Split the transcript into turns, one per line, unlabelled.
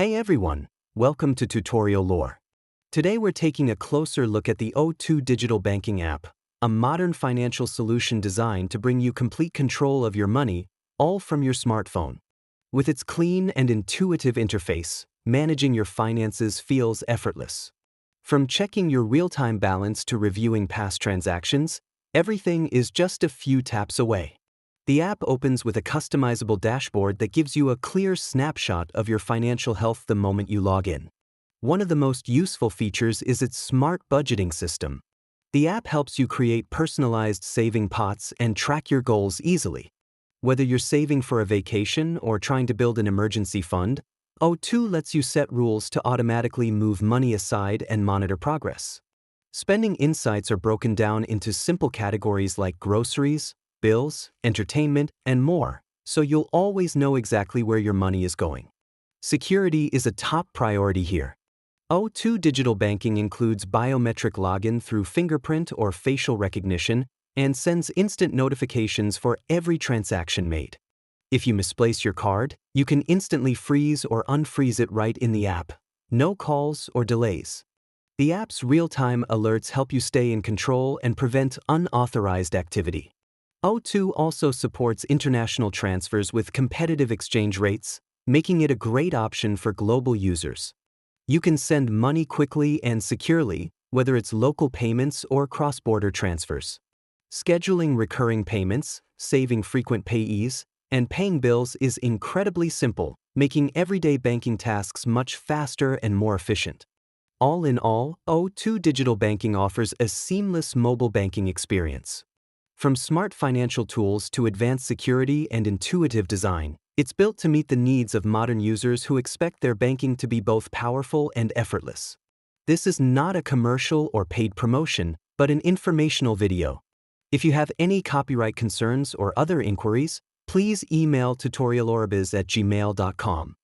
Hey everyone, welcome to Tutorial Lore. Today we're taking a closer look at the O2 digital banking app, a modern financial solution designed to bring you complete control of your money, all from your smartphone. With its clean and intuitive interface, managing your finances feels effortless. From checking your real-time balance to reviewing past transactions, everything is just a few taps away. The app opens with a customizable dashboard that gives you a clear snapshot of your financial health the moment you log in. One of the most useful features is its smart budgeting system. The app helps you create personalized saving pots and track your goals easily. Whether you're saving for a vacation or trying to build an emergency fund, O2 lets you set rules to automatically move money aside and monitor progress. Spending insights are broken down into simple categories like groceries, bills, entertainment, and more, so you'll always know exactly where your money is going. Security is a top priority here. O2 digital banking includes biometric login through fingerprint or facial recognition and sends instant notifications for every transaction made. If you misplace your card, you can instantly freeze or unfreeze it right in the app. No calls or delays. The app's real-time alerts help you stay in control and prevent unauthorized activity. O2 also supports international transfers with competitive exchange rates, making it a great option for global users. You can send money quickly and securely, whether it's local payments or cross-border transfers. Scheduling recurring payments, saving frequent payees, and paying bills is incredibly simple, making everyday banking tasks much faster and more efficient. All in all, O2 Digital Banking offers a seamless mobile banking experience. From smart financial tools to advanced security and intuitive design, it's built to meet the needs of modern users who expect their banking to be both powerful and effortless. This is not a commercial or paid promotion, but an informational video. If you have any copyright concerns or other inquiries, please email tutorialorbiz@gmail.com.